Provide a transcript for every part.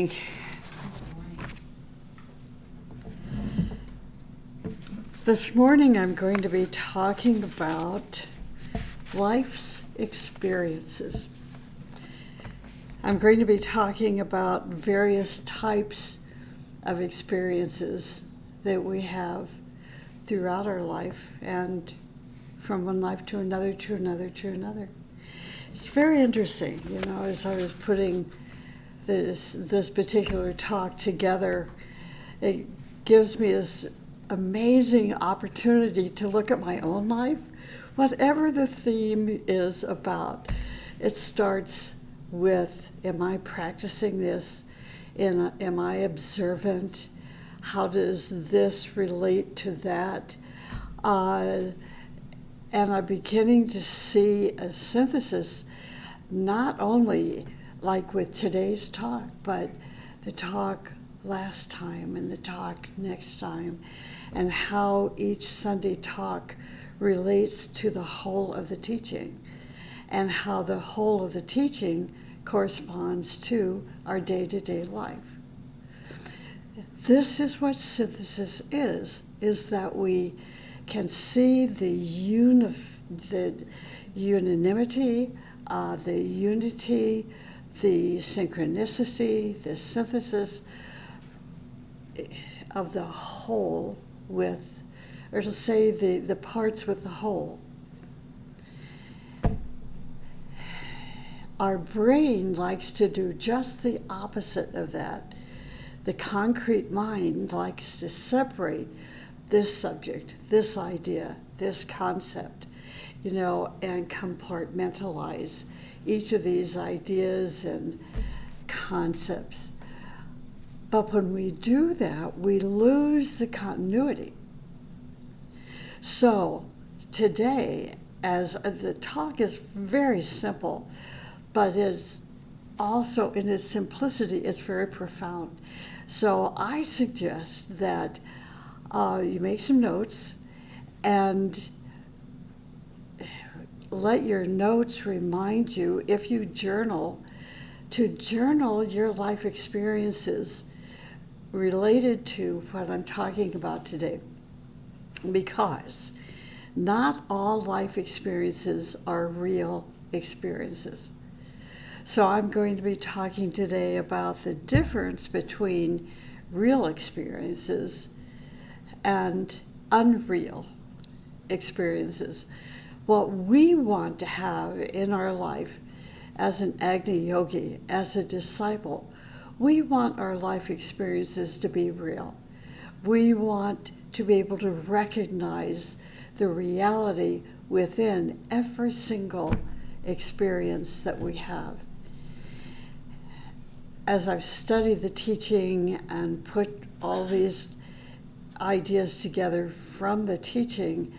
morning. This morning I'm going to be talking about life's experiences. I'm going to be talking about various types of experiences that we have throughout our life and from one life to another, to another, to another. It's very interesting, as I was putting this particular talk together, it gives me this amazing opportunity to look at my own life, whatever the theme is about. It starts with, am I practicing this? Am I observant? How does this relate to that? And I'm beginning to see a synthesis, not only like with today's talk, but the talk last time and the talk next time, and how each Sunday talk relates to the whole of the teaching, and how the whole of the teaching corresponds to our day-to-day life. This is what synthesis is that we can see the unanimity, the unity, the synchronicity, the synthesis of the whole with, or to say the parts with the whole. Our brain likes to do just the opposite of that. The concrete mind likes to separate this subject, this idea, this concept, and compartmentalize each of these ideas and concepts. But when we do that, we lose the continuity. So today, as the talk is very simple, but it's also in its simplicity, it's very profound. So I suggest that you make some notes and let your notes remind you, if you journal, to journal your life experiences related to what I'm talking about today. Because not all life experiences are real experiences. So I'm going to be talking today about the difference between real experiences and unreal experiences. What we want to have in our life as an Agni yogi, as a disciple, we want our life experiences to be real. We want to be able to recognize the reality within every single experience that we have. As I've studied the teaching and put all these ideas together from the teaching,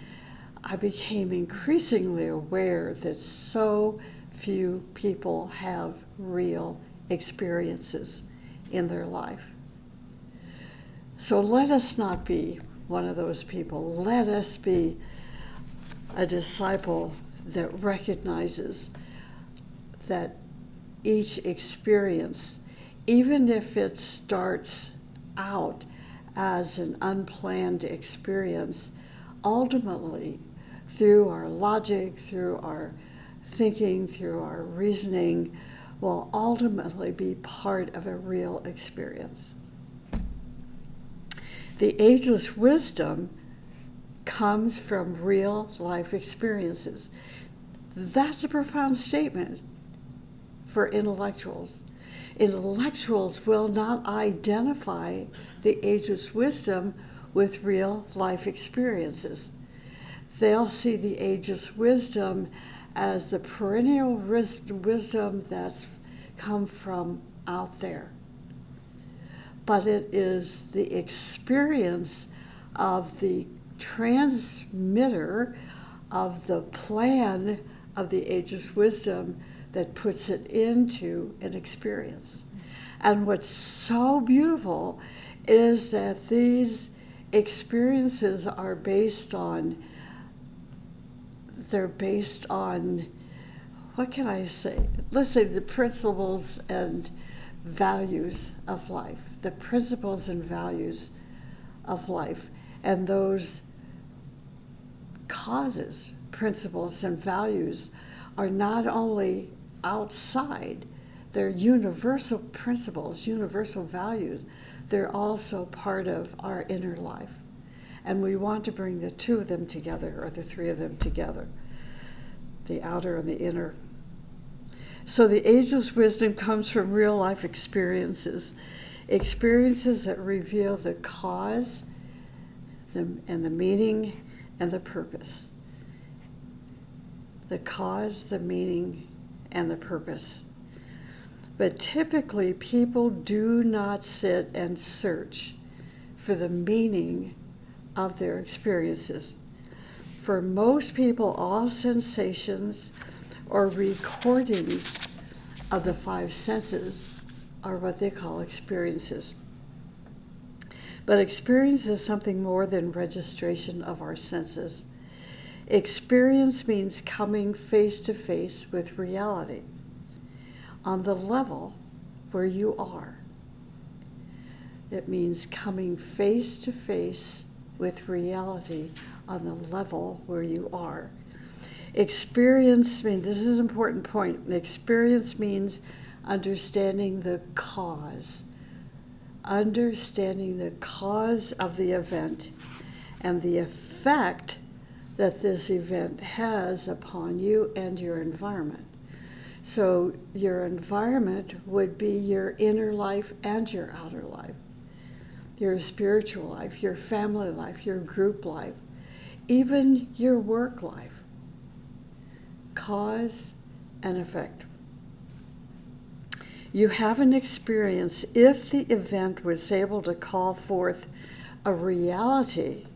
I became increasingly aware that so few people have real experiences in their life. So let us not be one of those people. Let us be a disciple that recognizes that each experience, even if it starts out as an unplanned experience, ultimately, through our logic, through our thinking, through our reasoning, will ultimately be part of a real experience. The ageless wisdom comes from real life experiences. That's a profound statement for intellectuals. Intellectuals will not identify the ageless wisdom with real life experiences. They'll see the ageless wisdom as the perennial wisdom that's come from out there. But it is the experience of the transmitter of the plan of the ageless wisdom that puts it into an experience. And what's so beautiful is that these experiences are based on, what can I say? Let's say the principles and values of life, the principles and values of life. And those causes, principles, and values are not only outside, they're universal principles, universal values. They're also part of our inner life. And we want to bring the two of them together, or the three of them together, the outer and the inner. So the ageless wisdom comes from real life experiences, experiences that reveal the cause and the meaning and the purpose. The cause, the meaning, and the purpose. But typically, people do not sit and search for the meaning of their experiences. For most people, all sensations or recordings of the five senses are what they call experiences. But experience is something more than registration of our senses. Experience means coming face to face with reality on the level where you are. It means coming face to face with reality on the level where you are. Experience means, this is an important point, experience means understanding the cause. Understanding the cause of the event and the effect that this event has upon you and your environment. So your environment would be your inner life and your outer life, your spiritual life, your family life, your group life, even your work life. Cause and effect. You have an experience if the event was able to call forth a reality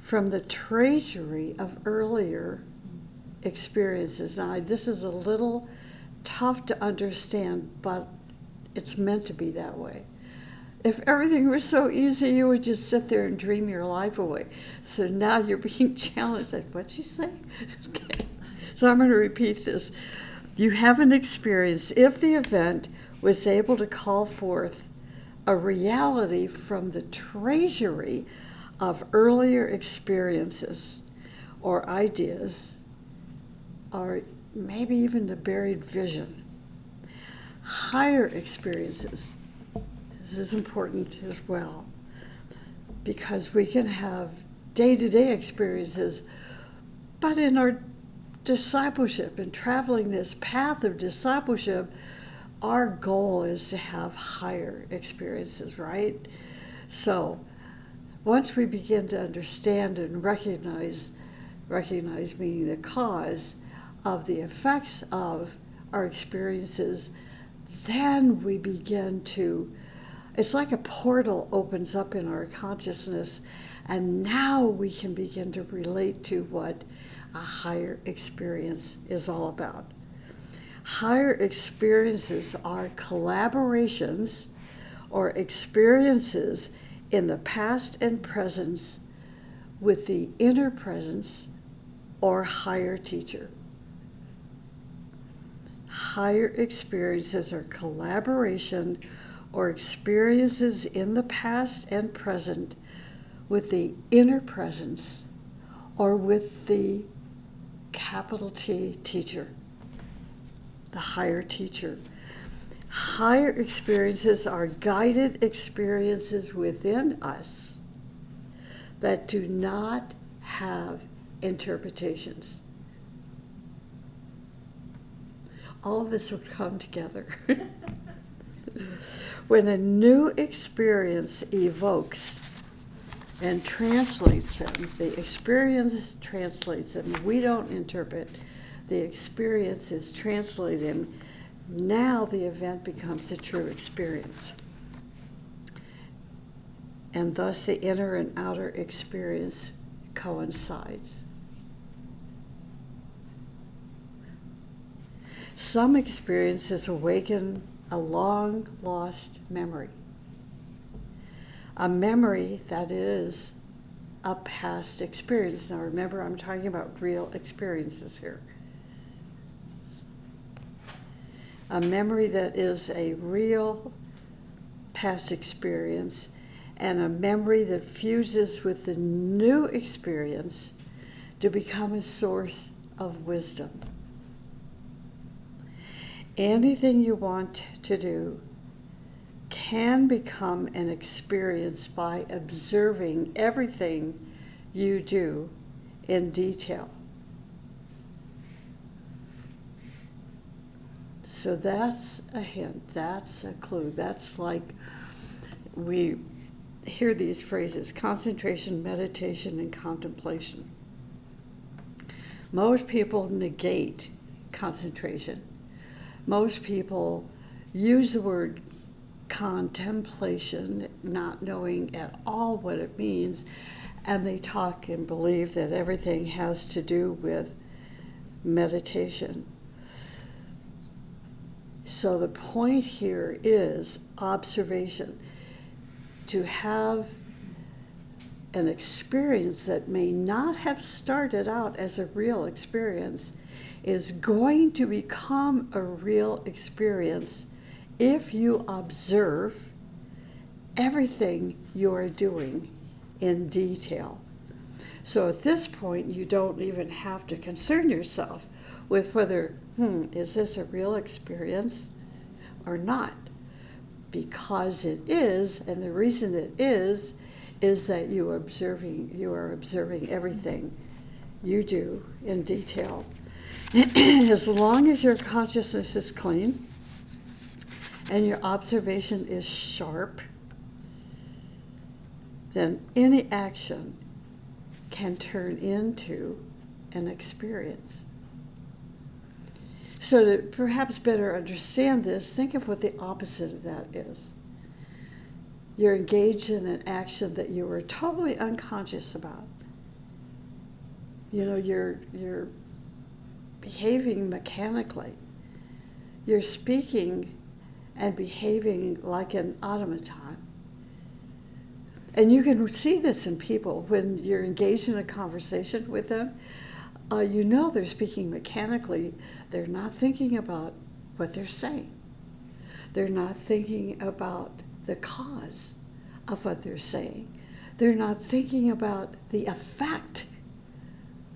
from the treasury of earlier experiences. Now, this is a little tough to understand, but it's meant to be that way. If everything was so easy, you would just sit there and dream your life away. So now you're being challenged. Like, what'd you say? Okay. So I'm going to repeat this. You have an experience if the event was able to call forth a reality from the treasury of earlier experiences or ideas, or maybe even the buried vision. Higher experiences. This is important as well, because we can have day-to-day experiences, but in our discipleship and traveling this path of discipleship, our goal is to have higher experiences, right? So once we begin to understand and recognize meaning the cause of the effects of our experiences, then we begin to, it's like a portal opens up in our consciousness, and now we can begin to relate to what a higher experience is all about. Higher experiences are collaborations or experiences in the past and present with the inner presence or higher teacher. Higher experiences are collaboration or experiences in the past and present with the inner presence or with the capital T teacher, the higher teacher. Higher experiences are guided experiences within us that do not have interpretations. All of this will come together. When a new experience evokes and translates them, the experience translates them. We don't interpret. The experience is translated. Now the event becomes a true experience. And thus the inner and outer experience coincides. Some experiences awaken a long-lost memory. A memory that is a past experience. Now remember, I'm talking about real experiences here. a memory that is a real past experience, and a memory that fuses with the new experience to become a source of wisdom. Anything you want to do can become an experience by observing everything you do in detail. So that's a hint, that's a clue. That's like we hear these phrases: concentration, meditation, and contemplation. Most people negate concentration. Most people use the word contemplation, not knowing at all what it means, and they talk and believe that everything has to do with meditation. So the point here is observation. To have an experience that may not have started out as a real experience is going to become a real experience if you observe everything you are doing in detail. So at this point, you don't even have to concern yourself with whether, is this a real experience or not? Because it is, and the reason it is that you are observing everything you do in detail. As long as your consciousness is clean and your observation is sharp, then any action can turn into an experience. So to perhaps better understand this, think of what the opposite of that is. You're engaged in an action that you were totally unconscious about. You're behaving mechanically. You're speaking and behaving like an automaton. And you can see this in people when you're engaged in a conversation with them. They're speaking mechanically. They're not thinking about what they're saying. They're not thinking about the cause of what they're saying. They're not thinking about the effect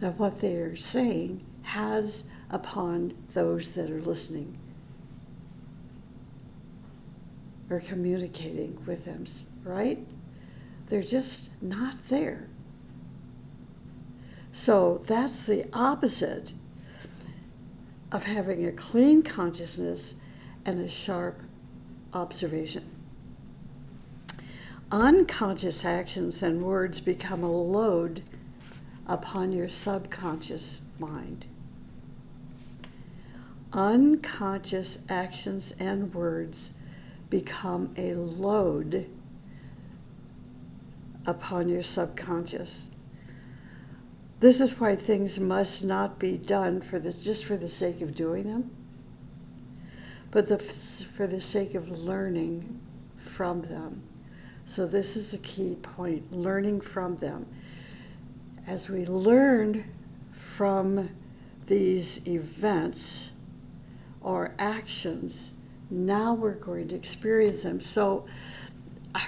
that what they're saying has upon those that are listening or communicating with them, right? They're just not there. So that's the opposite of having a clean consciousness and a sharp observation. Unconscious actions and words become a load upon your subconscious mind. Unconscious actions and words become a load upon your subconscious. This is why things must not be done just for the sake of doing them, but for the sake of learning from them. So this is a key point, learning from them. As we learn from these events or actions, now we're going to experience them. So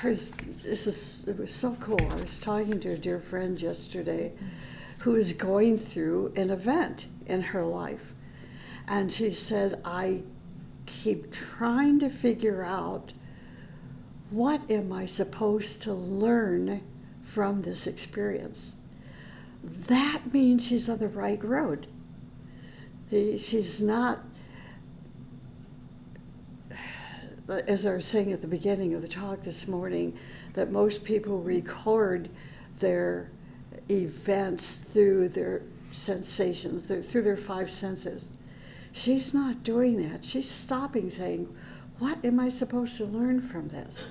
it was so cool. I was talking to a dear friend yesterday who is going through an event in her life. And she said, I keep trying to figure out, what am I supposed to learn from this experience? That means she's on the right road. She's not, as I was saying at the beginning of the talk this morning, that most people record their events through their sensations, through their five senses. She's not doing that. She's stopping, saying, what am I supposed to learn from this?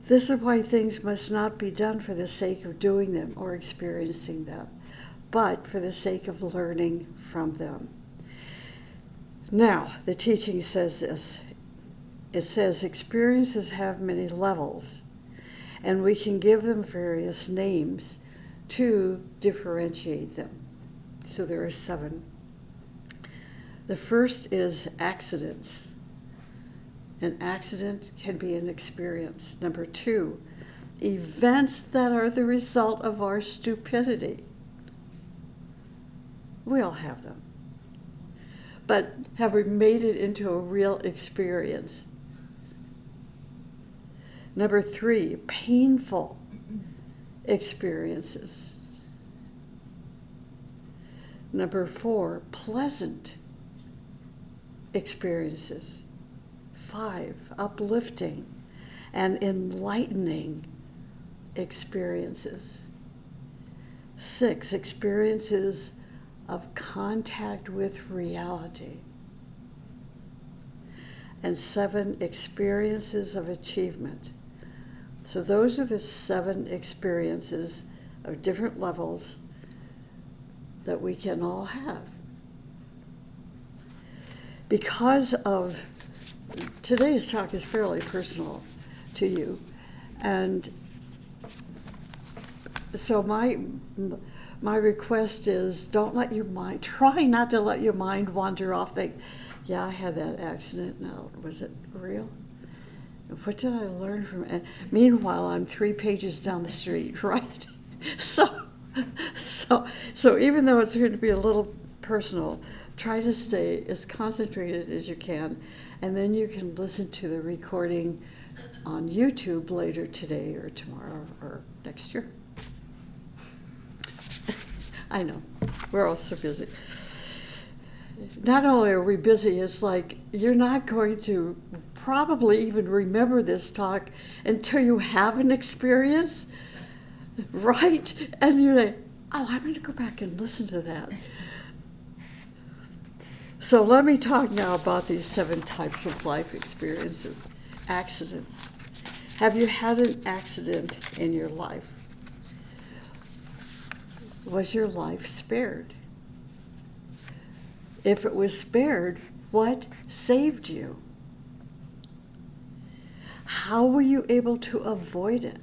This is why things must not be done for the sake of doing them or experiencing them, but for the sake of learning from them. Now, the teaching says this. It says experiences have many levels, and we can give them various names to differentiate them. So there are 7. The first is accidents. An accident can be an experience. Number 2, events that are the result of our stupidity. We all have them. But have we made it into a real experience? Number 3, painful experiences. Number 4, pleasant experiences. 5, uplifting and enlightening experiences. 6, experiences of contact with reality. And 7, experiences of achievement. So those are the 7 experiences of different levels that we can all have. Because of today's talk is fairly personal to you, and so my request is try not to let your mind wander off. Think, yeah, I had that accident. Now, was it real? What did I learn from it? Meanwhile, I'm 3 pages down the street, right? So even though it's going to be a little personal, try to stay as concentrated as you can, and then you can listen to the recording on YouTube later today or tomorrow or next year. I know, we're all so busy. Not only are we busy, it's like you're not going to probably even remember this talk until you have an experience, right? And you're like, oh, I'm going to go back and listen to that. So let me talk now about these 7 types of life experiences. Accidents. Have you had an accident in your life? Was your life spared? If it was spared, what saved you? How were you able to avoid it?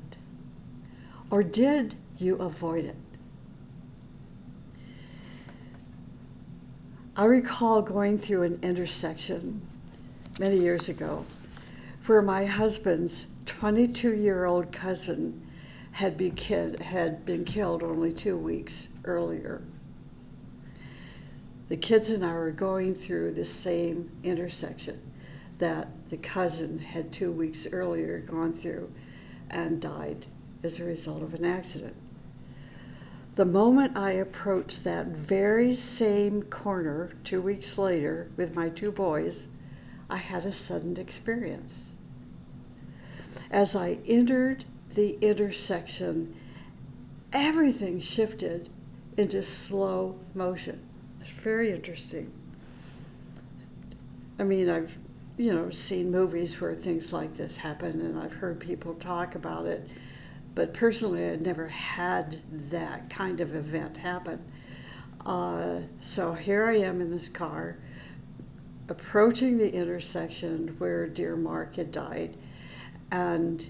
Or did you avoid it? I recall going through an intersection many years ago where my husband's 22-year-old cousin had been killed only 2 weeks earlier. The kids and I were going through the same intersection that the cousin had 2 weeks earlier gone through and died as a result of an accident. The moment I approached that very same corner 2 weeks later with my 2 boys, I had a sudden experience. As I entered the intersection, everything shifted into slow motion. It's very interesting. I mean, I've seen movies where things like this happen, and I've heard people talk about it, but personally I'd never had that kind of event happen. So here I am in this car, approaching the intersection where dear Mark had died, and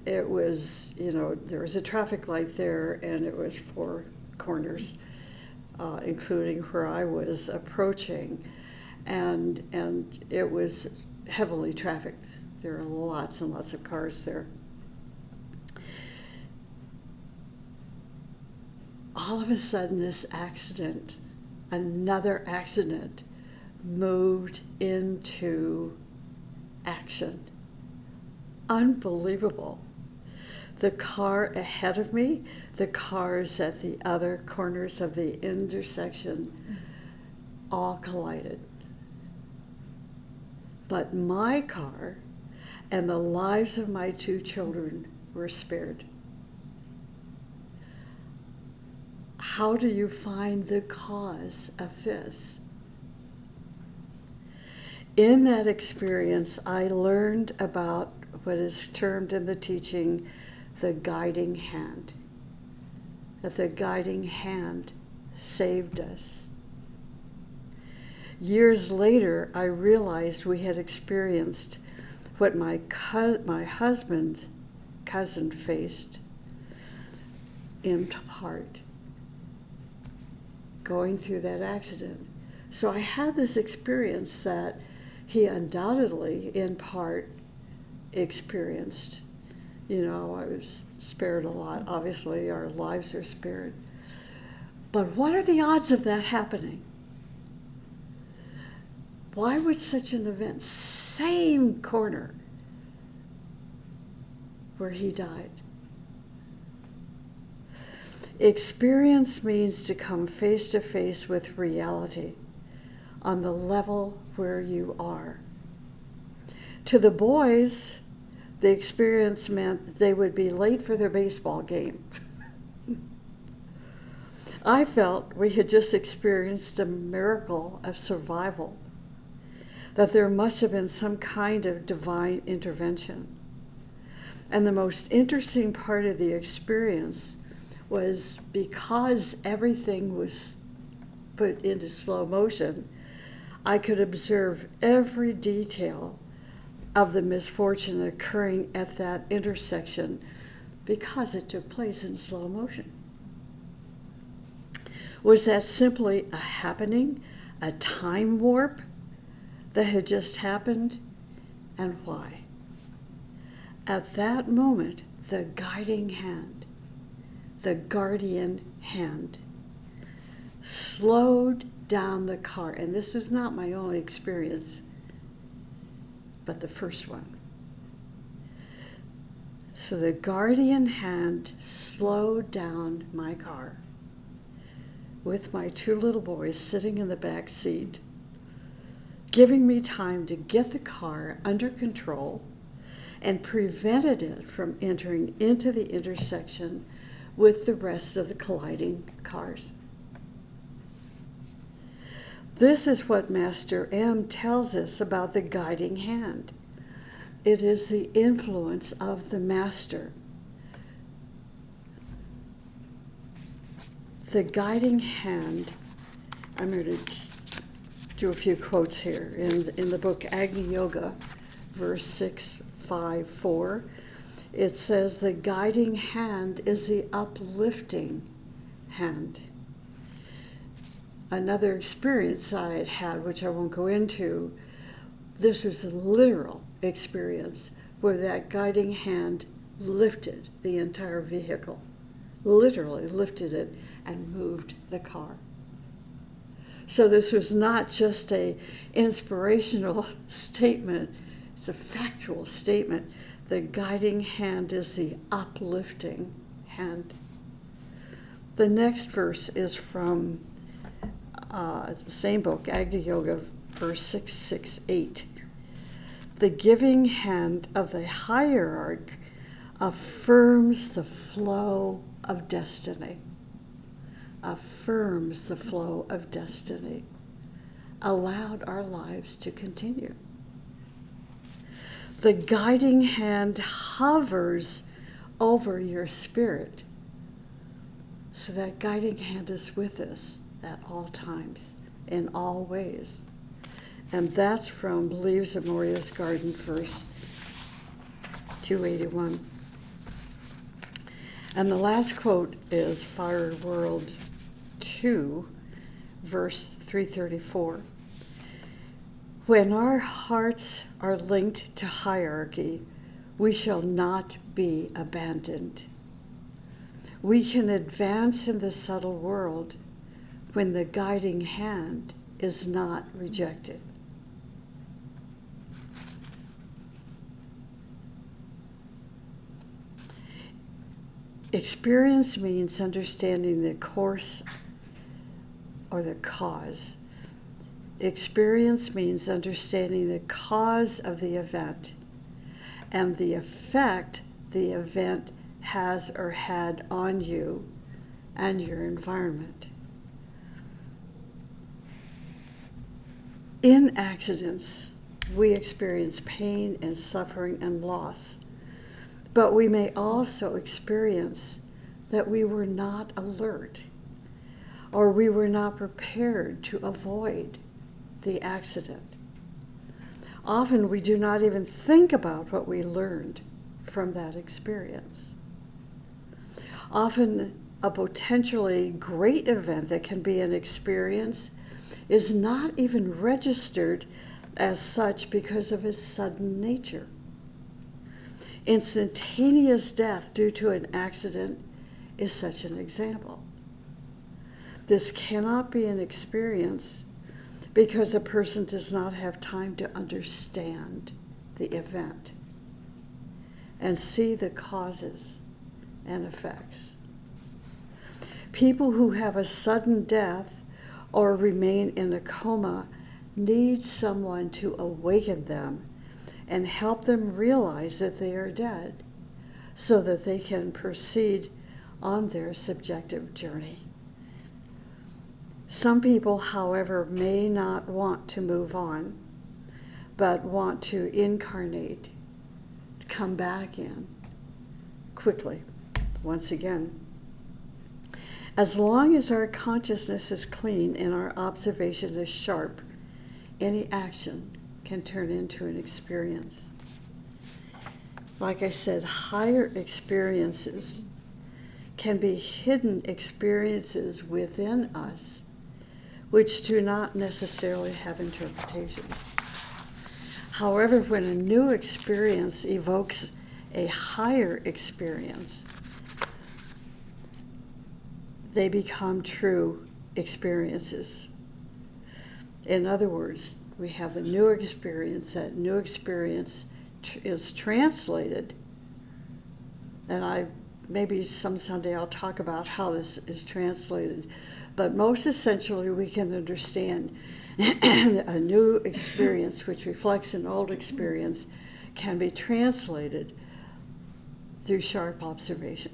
it was, there was a traffic light there, and it was 4 corners, including where I was approaching, and it was heavily trafficked. There were lots and lots of cars there. All of a sudden, this accident, another accident, moved into action. Unbelievable. The car ahead of me, the cars at the other corners of the intersection, all collided. But my car and the lives of my 2 children were spared. How do you find the cause of this? In that experience, I learned about what is termed in the teaching the guiding hand. That the guiding hand saved us. Years later, I realized we had experienced what my husband's cousin faced in part. going through that accident. So I had this experience that he undoubtedly, in part, experienced. You know, I was spared a lot. Obviously, our lives are spared. But what are the odds of that happening? Why would such an event, same corner where he died? Experience means to come face to face with reality on the level where you are. To the boys, the experience meant that they would be late for their baseball game. I felt we had just experienced a miracle of survival, that there must have been some kind of divine intervention. And the most interesting part of the experience was because everything was put into slow motion, I could observe every detail of the misfortune occurring at that intersection because it took place in slow motion. Was that simply a happening, a time warp that had just happened, and why? At that moment, the guiding hand, the guardian hand, slowed down the car. And this was not my only experience, but the first one. So the guardian hand slowed down my car with my two little boys sitting in the back seat, giving me time to get the car under control and prevented it from entering into the intersection with the rest of the colliding cars. This is what Master M tells us about the guiding hand. It is the influence of the Master. The guiding hand, I'm going to do a few quotes here. In the book Agni Yoga, verse 654, it says the guiding hand is the uplifting hand. Another experience I had had, which I won't go into, this was a literal experience where that guiding hand lifted the entire vehicle, literally lifted it and moved the car. So this was not just an inspirational statement, it's a factual statement. The guiding hand is the uplifting hand. The next verse is from the same book, Agni Yoga, verse 668. The giving hand of the hierarch affirms the flow of destiny. Affirms the flow of destiny. Allowed our lives to continue. The guiding hand hovers over your spirit. So that guiding hand is with us at all times, in all ways. And that's from Leaves of Moria's Garden, verse 281. And the last quote is Fire World 2, verse 334. When our hearts are linked to hierarchy, we shall not be abandoned. We can advance in the subtle world when the guiding hand is not rejected. Experience means understanding the course or the cause. Experience means understanding the cause of the event and the effect the event has or had on you and your environment. In accidents, we experience pain and suffering and loss, but we may also experience that we were not alert or we were not prepared to avoid the accident. Often we do not even think about what we learned from that experience. Often a potentially great event that can be an experience is not even registered as such because of its sudden nature. Instantaneous death due to an accident is such an example. This cannot be an experience because a person does not have time to understand the event and see the causes and effects. People who have a sudden death or remain in a coma need someone to awaken them and help them realize that they are dead so that they can proceed on their subjective journey. Some people, however, may not want to move on, but want to incarnate, come back in quickly, once again. As long as our consciousness is clean and our observation is sharp, any action can turn into an experience. Like I said, higher experiences can be hidden experiences within us which do not necessarily have interpretations. However, when a new experience evokes a higher experience, they become true experiences. In other words, we have a new experience. That new experience is translated, and maybe some Sunday I'll talk about how this is translated, but most essentially we can understand a new experience which reflects an old experience can be translated through sharp observation.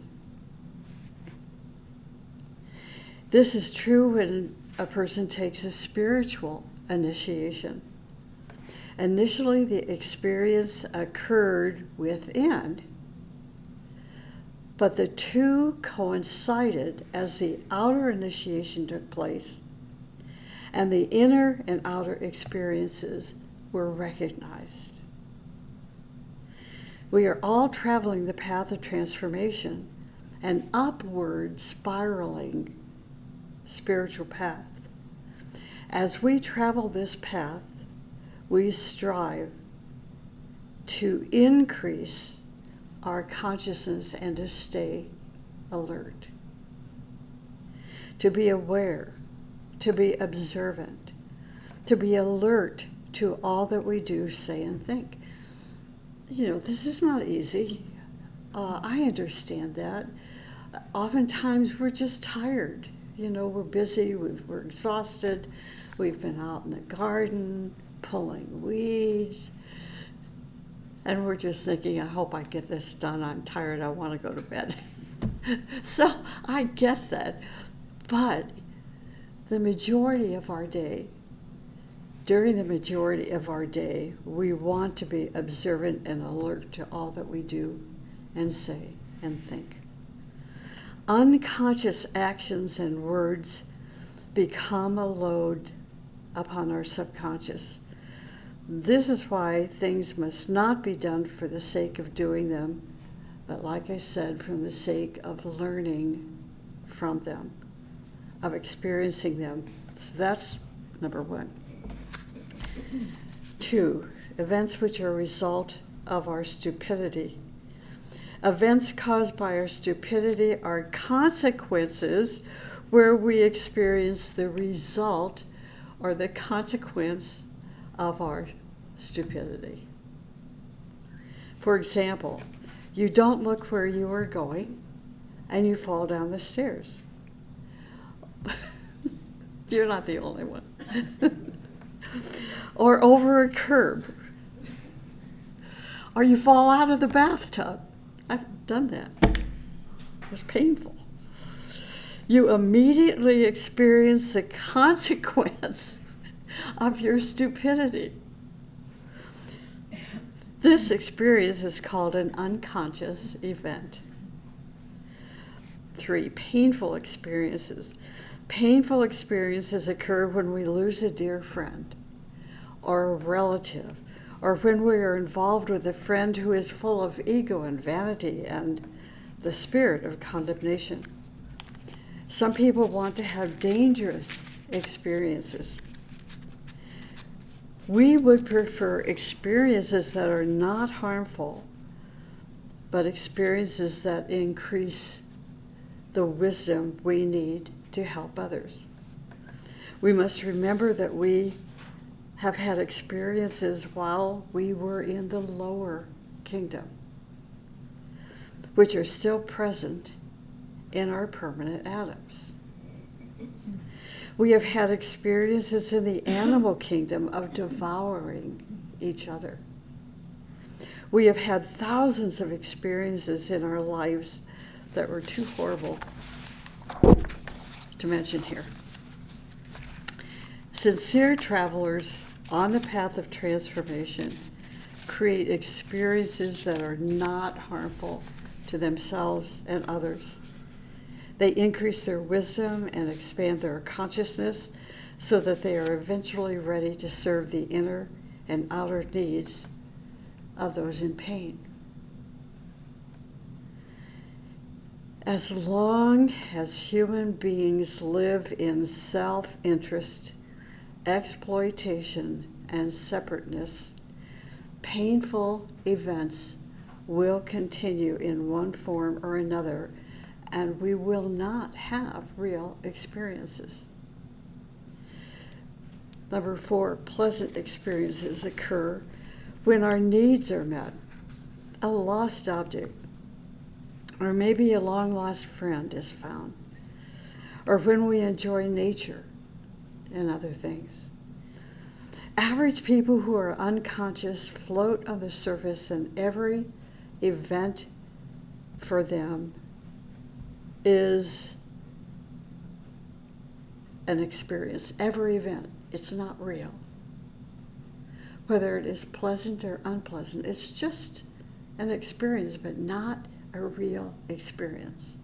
This is true when a person takes a spiritual initiation. Initially, the experience occurred within, but the two coincided as the outer initiation took place, and the inner and outer experiences were recognized. We are all traveling the path of transformation, an upward spiraling spiritual path. As we travel this path, we strive to increase our consciousness and to stay alert, to be aware, to be observant, to be alert to all that we do, say, and think. This is not easy. I understand that. Oftentimes we're just tired. We're busy, we're exhausted, we've been out in the garden pulling weeds, and we're just thinking, I hope I get this done, I'm tired, I want to go to bed. So I get that, but during the majority of our day, we want to be observant and alert to all that we do and say and think. Unconscious actions and words become a load upon our subconscious. This is why things must not be done for the sake of doing them, but like I said, from the sake of learning from them, of experiencing them. So that's number one. 2, events which are a result of our stupidity. Events caused by our stupidity are consequences where we experience the result or the consequence of our stupidity. For example, you don't look where you are going and you fall down the stairs. You're not the only one. Or over a curb. Or you fall out of the bathtub. I've done that. It was painful. You immediately experience the consequence of your stupidity. This experience is called an unconscious event. 3, painful experiences. Painful experiences occur when we lose a dear friend or a relative, or when we are involved with a friend who is full of ego and vanity and the spirit of condemnation. Some people want to have dangerous experiences. We would prefer experiences that are not harmful, but experiences that increase the wisdom we need to help others. We must remember that we have had experiences while we were in the lower kingdom, which are still present in our permanent atoms. We have had experiences in the animal kingdom of devouring each other. We have had thousands of experiences in our lives that were too horrible to mention here. Sincere travelers on the path of transformation create experiences that are not harmful to themselves and others. They increase their wisdom and expand their consciousness so that they are eventually ready to serve the inner and outer needs of those in pain. As long as human beings live in self-interest, exploitation, and separateness, painful events will continue in one form or another, and we will not have real experiences. Number 4, pleasant experiences occur when our needs are met. A lost object, or maybe a long-lost friend is found, or when we enjoy nature and other things. Average people who are unconscious float on the surface, and every event for them is an experience. Every event. It's not real. Whether it is pleasant or unpleasant, it's just an experience, but not a real experience.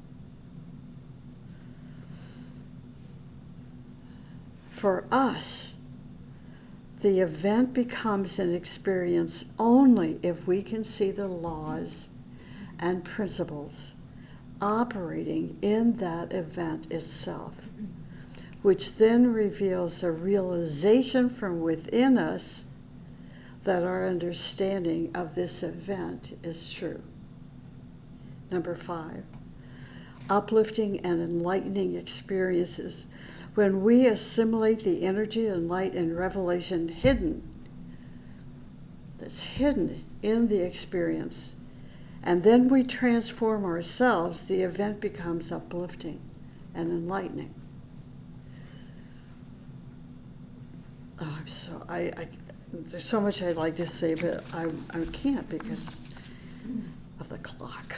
For us, the event becomes an experience only if we can see the laws and principles operating in that event itself, which then reveals a realization from within us that our understanding of this event is true. Number 5, uplifting and enlightening experiences. When we assimilate the energy and light and revelation that's hidden in the experience, and then we transform ourselves, the event becomes uplifting and enlightening. Oh, there's so much I'd like to say, but I can't because of the clock.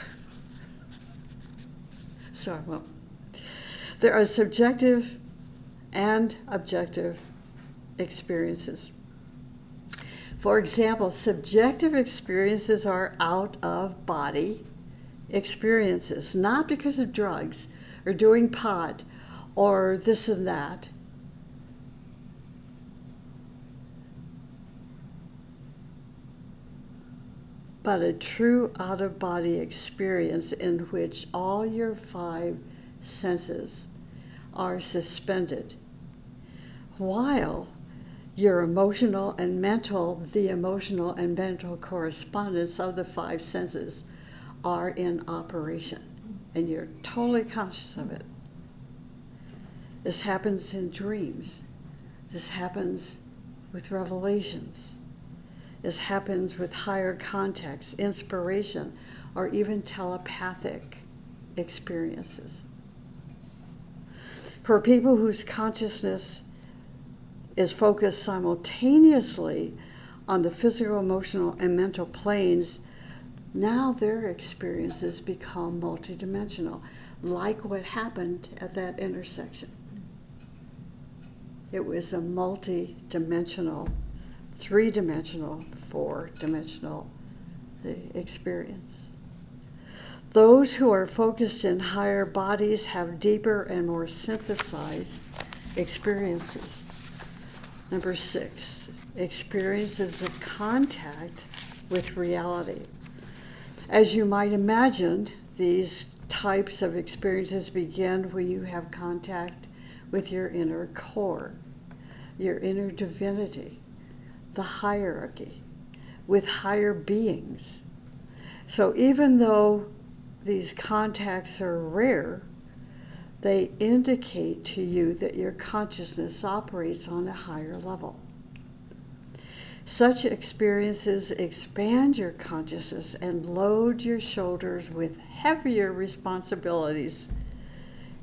So I won't. There are subjective and objective experiences. For example, subjective experiences are out-of-body experiences, not because of drugs or doing pot or this and that. But a true out-of-body experience in which all your 5 senses are suspended, while your the emotional and mental correspondence of the 5 senses are in operation, and you're totally conscious of it. This happens in dreams. This happens with revelations. This happens with higher contacts, inspiration, or even telepathic experiences. For people whose consciousness is focused simultaneously on the physical, emotional, and mental planes, now their experiences become multidimensional, like what happened at that intersection. It was a multi-dimensional, 3-dimensional, 4-dimensional experience. Those who are focused in higher bodies have deeper and more synthesized experiences. Number 6, experiences of contact with reality. As you might imagine, these types of experiences begin when you have contact with your inner core, your inner divinity, the hierarchy, with higher beings. So even though these contacts are rare, they indicate to you that your consciousness operates on a higher level. Such experiences expand your consciousness and load your shoulders with heavier responsibilities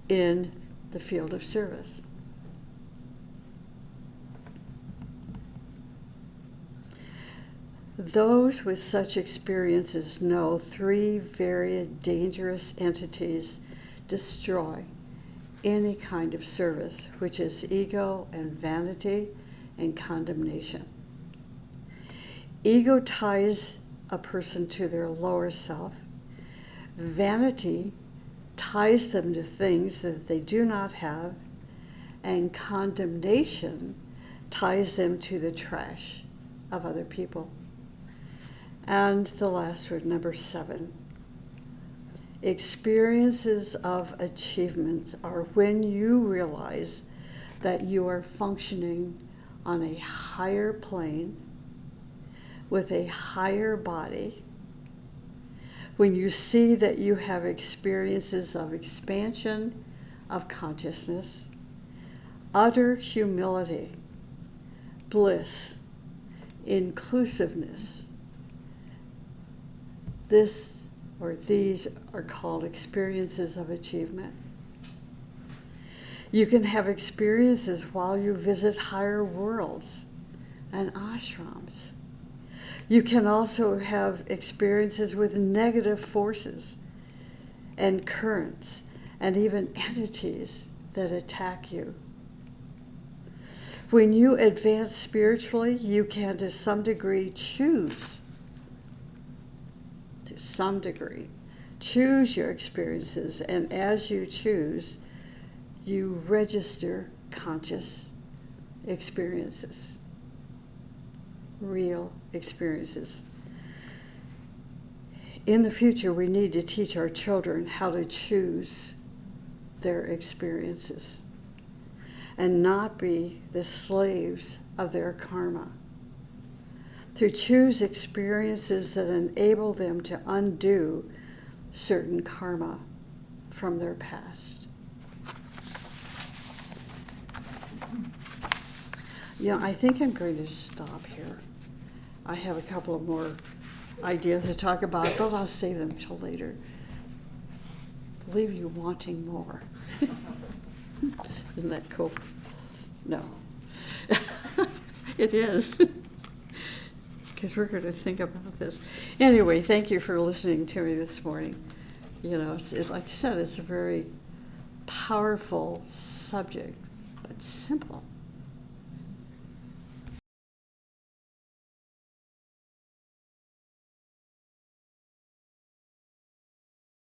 in the field of service. Those with such experiences know 3 very dangerous entities destroy any kind of service, which is ego and vanity and condemnation. Ego ties a person to their lower self. Vanity ties them to things that they do not have. And condemnation ties them to the trash of other people. And the last word, number 7. Experiences of achievement are when you realize that you are functioning on a higher plane with a higher body, when you see that you have experiences of expansion of consciousness, utter humility, bliss, inclusiveness. These are called experiences of achievement. You can have experiences while you visit higher worlds and ashrams. You can also have experiences with negative forces and currents and even entities that attack you. When you advance spiritually, you can to some degree choose your experiences, and as you choose, you register conscious experiences, real experiences. In the future, we need to teach our children how to choose their experiences and not be the slaves of their karma. To choose experiences that enable them to undo certain karma from their past. I think I'm going to stop here. I have a couple of more ideas to talk about, but I'll save them till later. Leave you wanting more. Isn't that cool? No. It is. Because we're going to think about this. Anyway, thank you for listening to me this morning. It's like I said, it's a very powerful subject, but simple.